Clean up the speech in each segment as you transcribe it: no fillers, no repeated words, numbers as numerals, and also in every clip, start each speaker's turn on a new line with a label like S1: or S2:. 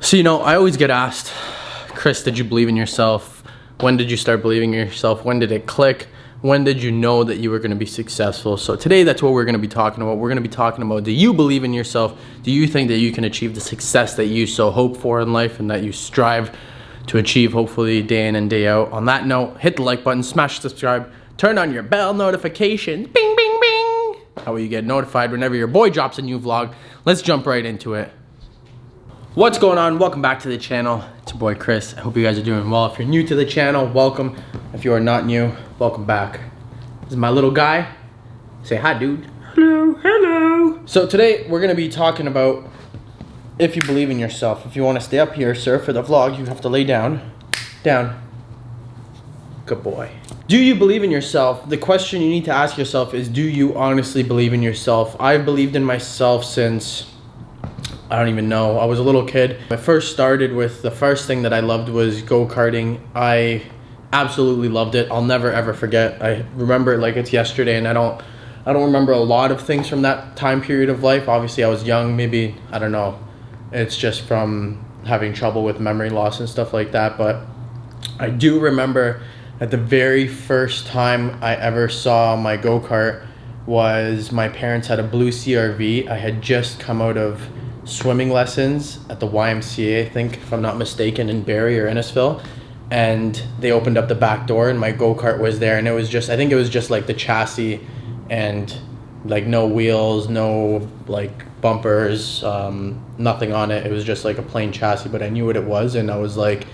S1: So, I always get asked, Chris, did you believe in yourself? When did you start believing in yourself? When did it click? When did you know that you were going to be successful? So today, that's what we're going to be talking about. We're going to be talking about, do you believe in yourself? Do you think that you can achieve the success that you so hope for in life and that you strive to achieve, hopefully, day in and day out? On that note, hit the like button, smash subscribe, turn on your bell notifications, bing, bing, bing. That way you get notified whenever your boy drops a new vlog. Let's jump right into it. What's going on? Welcome back to the channel. It's your boy Chris. I hope you guys are doing well. If you're new to the channel, welcome. If you are not new, welcome back. This is my little guy. Say hi, dude. Hello, hello. So today we're gonna be talking about if you believe in yourself. If you want to stay up here, sir, for the vlog, you have to lay down. Down. Good boy. Do you believe in yourself? The question you need to ask yourself is, do you honestly believe in yourself? I've believed in myself since, I don't even know, I was a little kid. I first started with, the first thing that I loved was go-karting. I absolutely loved it. I'll never ever forget. I remember it like it's yesterday, and I don't remember a lot of things from that time period of life. Obviously I was young, maybe, I don't know. It's just from having trouble with memory loss and stuff like that. But I do remember that the very first time I ever saw my go-kart was my parents had a blue CRV. I had just come out of swimming lessons at the YMCA, I think, if I'm not mistaken, in Barrie or Innisfil, and they opened up the back door and my go-kart was there, and it was just, I think it was just like the chassis and like no wheels, no like bumpers, nothing on it. It was just like a plain chassis, but I knew what it was, and I was like,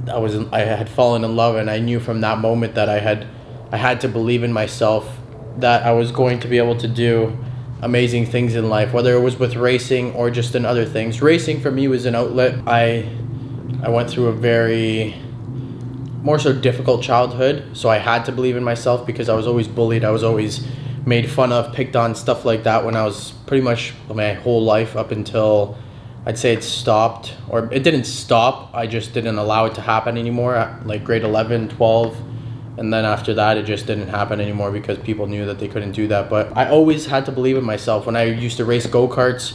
S1: I had fallen in love, and I knew from that moment that I had to believe in myself that I was going to be able to do amazing things in life, whether it was with racing or just in other things. Racing for me was an outlet. I went through a very more so difficult childhood, so I had to believe in myself because I was always bullied. I was always made fun of, picked on, stuff like that when I was pretty much my whole life up until I'd say it stopped, or it didn't stop, I just didn't allow it to happen anymore at like grade 11, 12. And then after that, it just didn't happen anymore because people knew that they couldn't do that. But I always had to believe in myself. When I used to race go-karts,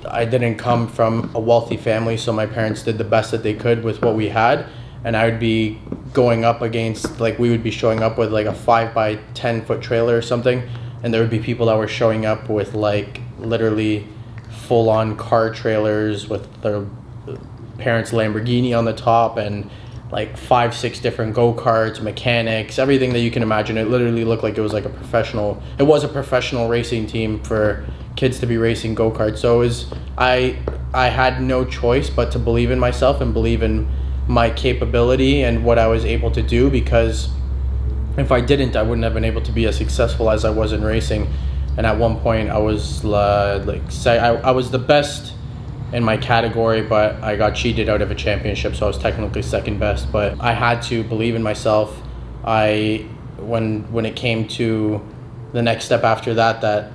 S1: I didn't come from a wealthy family, so my parents did the best that they could with what we had. And I would be going up against, like, we would be showing up with like a 5 by 10 foot trailer or something. And there would be people that were showing up with like literally full-on car trailers with their parents' Lamborghini on the top, and like 5-6 different go-karts, mechanics, everything that you can imagine. It literally looked like it was like it was a professional racing team for kids to be racing go-karts. So I had no choice but to believe in myself and believe in my capability and what I was able to do, because if I didn't, I wouldn't have been able to be as successful as I was in racing. And at one point I was I was the best in my category, but I got cheated out of a championship, so I was technically second best. But I had to believe in myself. When it came to the next step after that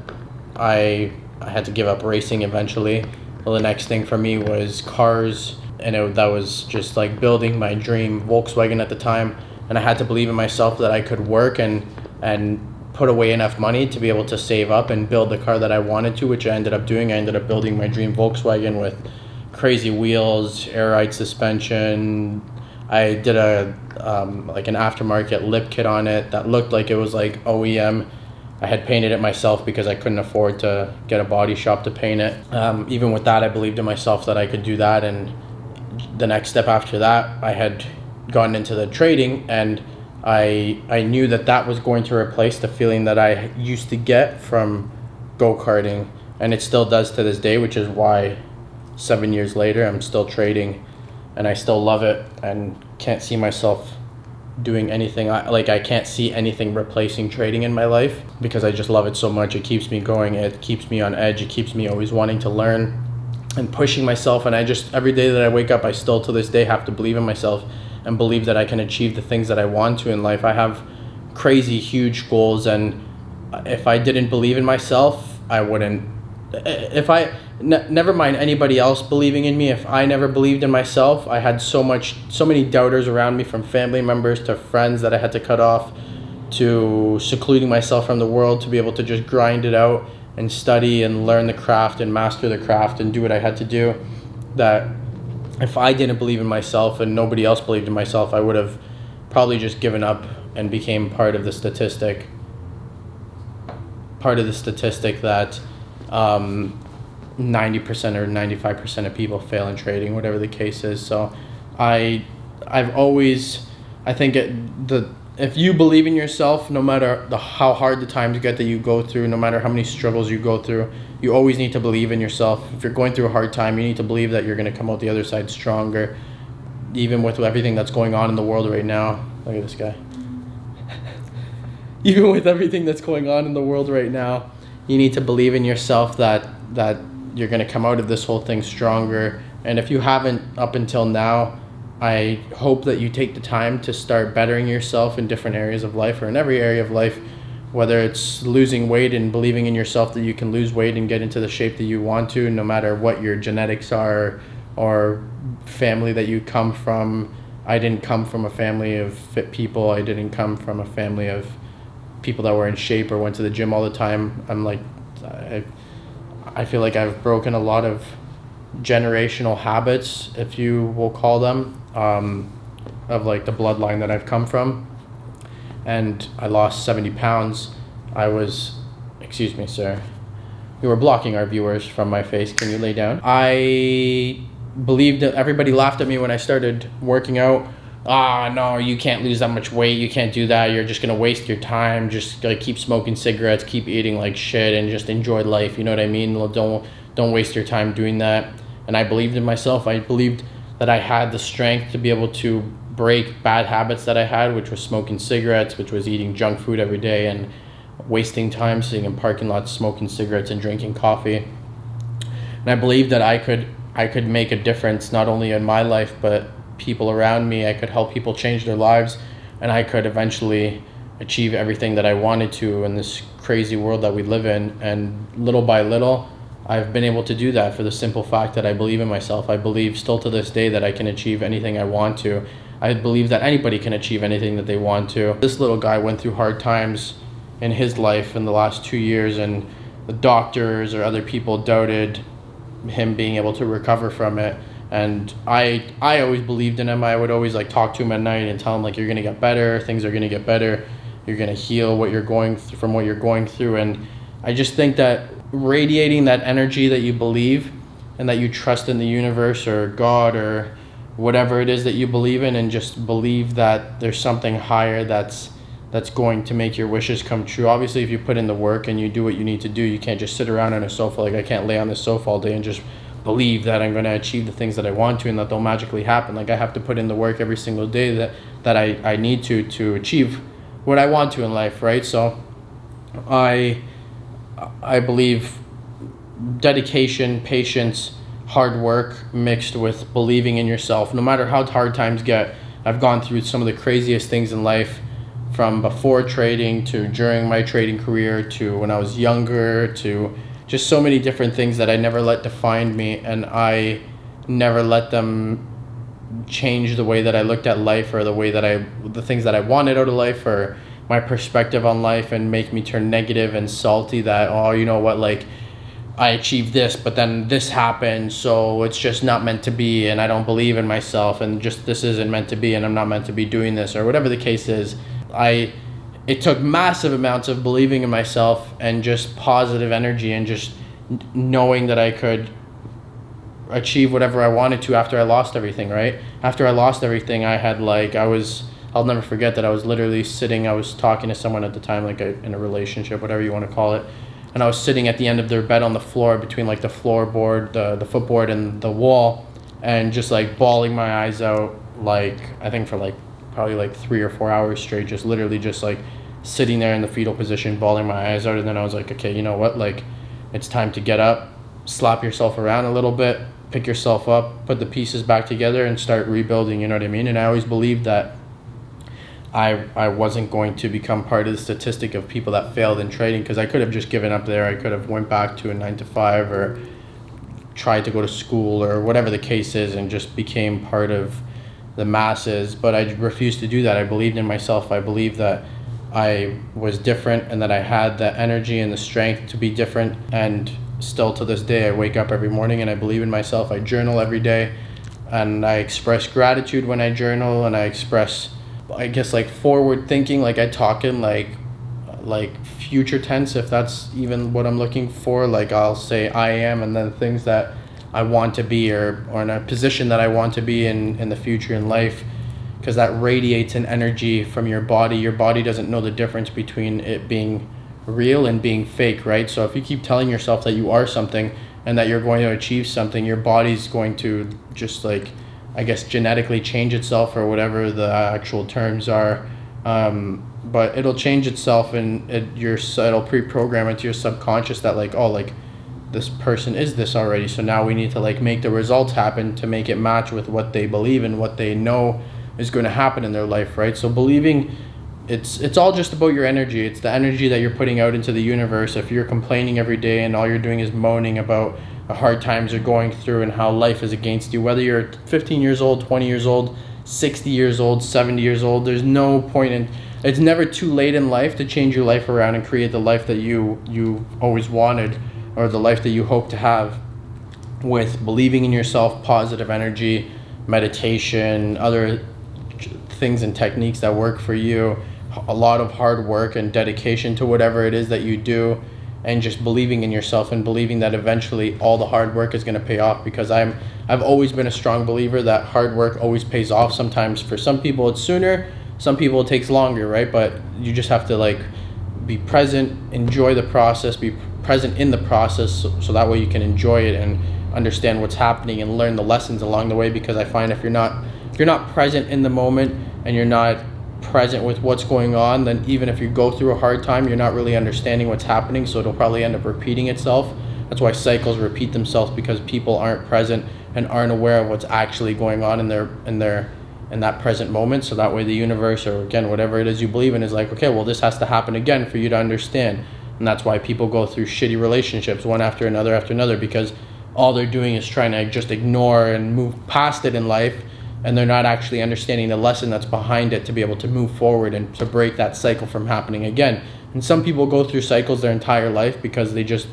S1: I had to give up racing eventually. Well, the next thing for me was cars, and that was just like building my dream Volkswagen at the time. And I had to believe in myself that I could work and put away enough money to be able to save up and build the car that I wanted to, which I ended up doing. I ended up building my dream Volkswagen with crazy wheels, air ride suspension. I did like an aftermarket lip kit on it that looked like it was like OEM. I had painted it myself because I couldn't afford to get a body shop to paint it. Even with that, I believed in myself that I could do that. And the next step after that, I had gotten into the trading, and I knew that was going to replace the feeling that I used to get from go-karting, and it still does to this day, which is why 7 years later I'm still trading and I still love it and can't see myself doing anything. I can't see anything replacing trading in my life because I just love it so much. It keeps me going, it keeps me on edge, it keeps me always wanting to learn and pushing myself. And I just, every day that I wake up, I still to this day have to believe in myself and believe that I can achieve the things that I want to in life. I have crazy huge goals, and if I didn't believe in myself, I wouldn't. Never mind anybody else believing in me, if I never believed in myself, I had so many doubters around me, from family members to friends that I had to cut off, to secluding myself from the world to be able to just grind it out and study and learn the craft and master the craft and do what I had to do. that if I didn't believe in myself and nobody else believed in myself, I would have probably just given up and became part of the statistic that 90% or 95% of people fail in trading, whatever the case is. So I think if you believe in yourself, no matter how hard the times get that you go through, no matter how many struggles you go through, you always need to believe in yourself. If you're going through a hard time, you need to believe that you're going to come out the other side stronger, even with everything that's going on in the world right now. Look at this guy. Even with everything that's going on in the world right now, you need to believe in yourself that you're going to come out of this whole thing stronger. And if you haven't up until now, I hope that you take the time to start bettering yourself in different areas of life, or in every area of life, whether it's losing weight and believing in yourself that you can lose weight and get into the shape that you want to, no matter what your genetics are or family that you come from. I didn't come from a family of fit people. I didn't come from a family of people that were in shape or went to the gym all the time. I feel like I've broken a lot of generational habits, if you will call them, of like the bloodline that I've come from. And I lost 70 pounds. Excuse me, sir. You were blocking our viewers from my face. Can you lay down? I believed that everybody laughed at me when I started working out. No, you can't lose that much weight. You can't do that. You're just going to waste your time. Just like keep smoking cigarettes, keep eating like shit, and just enjoy life. You know what I mean? Don't waste your time doing that. And I believed in myself. I believed that I had the strength to be able to break bad habits that I had, which was smoking cigarettes, which was eating junk food every day and wasting time sitting in parking lots smoking cigarettes and drinking coffee. And I believed that I could make a difference not only in my life but people around me. I could help people change their lives, and I could eventually achieve everything that I wanted to in this crazy world that we live in. And little by little, I've been able to do that for the simple fact that I believe in myself. I believe still to this day that I can achieve anything I want to. I believe that anybody can achieve anything that they want to. This little guy went through hard times in his life in the last 2 years, and the doctors or other people doubted him being able to recover from it. And I always believed in him. I would always like talk to him at night and tell him like, you're gonna get better, things are gonna get better, you're gonna heal what you're going from what you're going through. And I just think that radiating that energy that you believe and that you trust in the universe or God or whatever it is that you believe in, and just believe that there's something higher that's going to make your wishes come true. Obviously, if you put in the work and you do what you need to do, you can't just sit around on a sofa. Like, I can't lay on this sofa all day and just believe that I'm going to achieve the things that I want to and that they'll magically happen. Like, I have to put in the work every single day that I need to achieve what I want to in life, right? So I believe dedication, patience, hard work mixed with believing in yourself. No matter how hard times get, I've gone through some of the craziest things in life, from before trading to during my trading career to when I was younger, to just so many different things that I never let define me, and I never let them change the way that I looked at life or the things that I wanted out of life or my perspective on life, and make me turn negative and salty that, oh, you know what, like, I achieved this, but then this happened, so it's just not meant to be, and I don't believe in myself, and just this isn't meant to be, and I'm not meant to be doing this, or whatever the case is. It took massive amounts of believing in myself and just positive energy and just knowing that I could achieve whatever I wanted to after I lost everything, right? After I lost everything, I'll never forget that I was literally sitting, I was talking to someone at the time, like in a relationship, whatever you want to call it, and I was sitting at the end of their bed on the floor between like the floorboard, the footboard and the wall, and just like bawling my eyes out, like I think for like probably like 3 or 4 hours straight, just literally just like sitting there in the fetal position, bawling my eyes out. And then I was like, okay, you know what, like, it's time to get up, slap yourself around a little bit, pick yourself up, put the pieces back together and start rebuilding, you know what I mean? And I always believed that I wasn't going to become part of the statistic of people that failed in trading, because I could have just given up there. I could have went back to a 9-to-5 or tried to go to school or whatever the case is and just became part of the masses, but I refused to do that. I believed in myself. I believed that I was different and that I had the energy and the strength to be different, and still to this day. I wake up every morning and I believe in myself. I journal every day, and I express gratitude when I journal, and I express, I guess, like forward thinking, like I talk in like future tense, if that's even what I'm looking for. Like I'll say I am, and then things that I want to be, or in a position that I want to be in the future in life, because that radiates an energy from your body. Your body doesn't know the difference between it being real and being fake, right? So if you keep telling yourself that you are something and that you're going to achieve something, your body's going to just, like, I guess, genetically change itself, or whatever the actual terms are. But it'll change itself, and it'll pre-program into your subconscious that, like, oh, like, this person is this already, so now we need to, like, make the results happen to make it match with what they believe and what they know is going to happen in their life, right? So believing, it's all just about your energy. It's the energy that you're putting out into the universe. If you're complaining every day and all you're doing is moaning about the hard times you're going through and how life is against you, whether you're 15 years old, 20 years old, 60 years old, 70 years old, there's no point in, it's never too late in life to change your life around and create the life that you always wanted, or the life that you hope to have, with believing in yourself, positive energy, meditation, other things and techniques that work for you, a lot of hard work and dedication to whatever it is that you do, and just believing in yourself and believing that eventually all the hard work is going to pay off. Because I've always been a strong believer that hard work always pays off. Sometimes for some people it's sooner, some people it takes longer, right? But you just have to, like, be present, enjoy the process, be present in the process, so that way you can enjoy it and understand what's happening and learn the lessons along the way. Because I find if you're not present in the moment and you're not present with what's going on, then even if you go through a hard time, you're not really understanding what's happening, so it'll probably end up repeating itself. That's why cycles repeat themselves, because people aren't present and aren't aware of what's actually going on in that present moment. So that way the universe, or again whatever it is you believe in, is like, okay, well, this has to happen again for you to understand. And that's why people go through shitty relationships one after another, because all they're doing is trying to just ignore and move past it in life, and they're not actually understanding the lesson that's behind it to be able to move forward and to break that cycle from happening again. And some people go through cycles their entire life because it's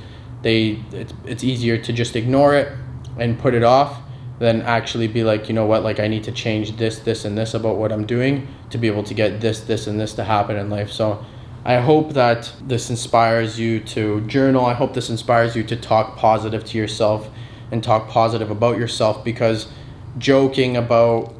S1: easier to just ignore it and put it off than actually be like, you know what, like, I need to change this and this about what I'm doing to be able to get this and this to happen in life. So I hope that this inspires you to journal. I hope this inspires you to talk positive to yourself and talk positive about yourself, because joking about,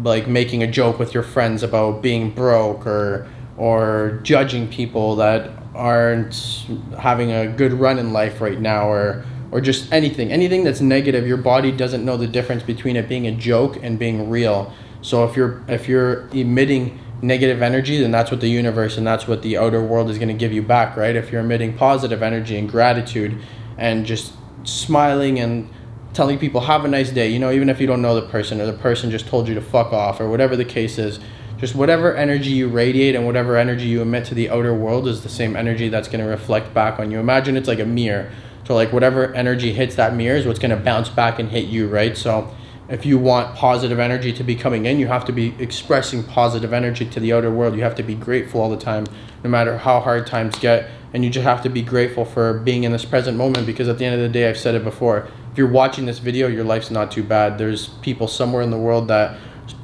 S1: like, making a joke with your friends about being broke, or judging people that aren't having a good run in life right now, or just anything that's negative, your body doesn't know the difference between it being a joke and being real. So if you're emitting negative energy, then that's what the universe and that's what the outer world is going to give you back, right? If you're emitting positive energy and gratitude and just smiling and telling people have a nice day, even if you don't know the person, or the person just told you to fuck off, or whatever the case is, just whatever energy you radiate and whatever energy you emit to the outer world is the same energy that's going to reflect back on you. Imagine it's like a mirror. So, like, whatever energy hits that mirror is what's going to bounce back and hit you, right? So if you want positive energy to be coming in, you have to be expressing positive energy to the outer world. You have to be grateful all the time, no matter how hard times get. And you just have to be grateful for being in this present moment, because at the end of the day, I've said it before, if you're watching this video, your life's not too bad. There's people somewhere in the world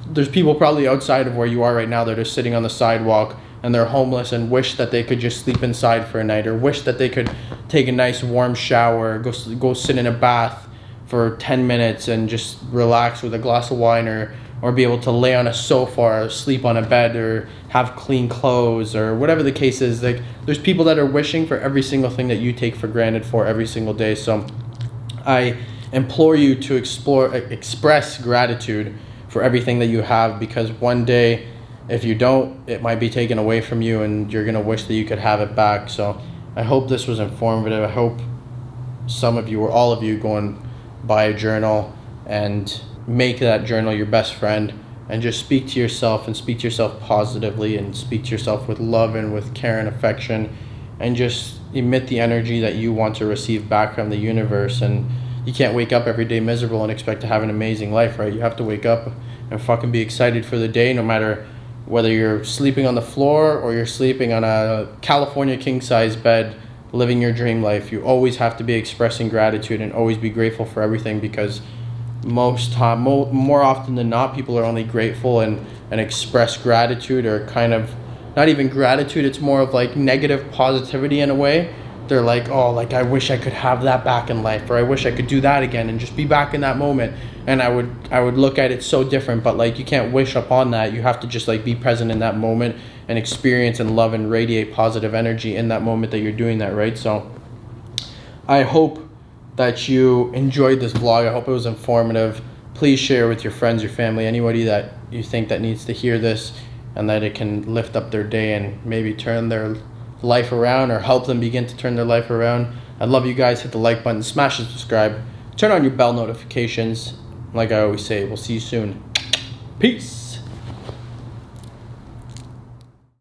S1: there's people probably outside of where you are right now that are sitting on the sidewalk and they're homeless and wish that they could just sleep inside for a night, or wish that they could take a nice warm shower, go sit in a bath for 10 minutes and just relax with a glass of wine, or be able to lay on a sofa or sleep on a bed or have clean clothes, or whatever the case is. Like, there's people that are wishing for every single thing that you take for granted for every single day. So I implore you to express gratitude for everything that you have, because one day, if you don't, it might be taken away from you and you're going to wish that you could have it back. So I hope this was informative. I hope some of you or all of you go and buy a journal and make that journal your best friend, and just speak to yourself and speak to yourself positively and speak to yourself with love and with care and affection, and just emit the energy that you want to receive back from the universe. And you can't wake up every day miserable and expect to have an amazing life, right? You have to wake up and fucking be excited for the day, no matter whether you're sleeping on the floor or you're sleeping on a California king-size bed living your dream life. You always have to be expressing gratitude and always be grateful for everything, because more often than not, people are only grateful and express gratitude, or kind of not even gratitude, it's more of like negative positivity in a way. They're like, oh, like I wish I could have that back in life, or I wish I could do that again and just be back in that moment. And I would look at it so different, but like you can't wish upon that. You have to just like be present in that moment and experience and love and radiate positive energy in that moment that you're doing that, right? So I hope that you enjoyed this vlog. I hope it was informative. Please share with your friends, your family, anybody that you think that needs to hear this, and that it can lift up their day and maybe turn their life around, or help them begin to turn their life around. I love you guys. Hit the like button, smash the subscribe, turn on your bell notifications. Like I always say, we'll see you soon. Peace.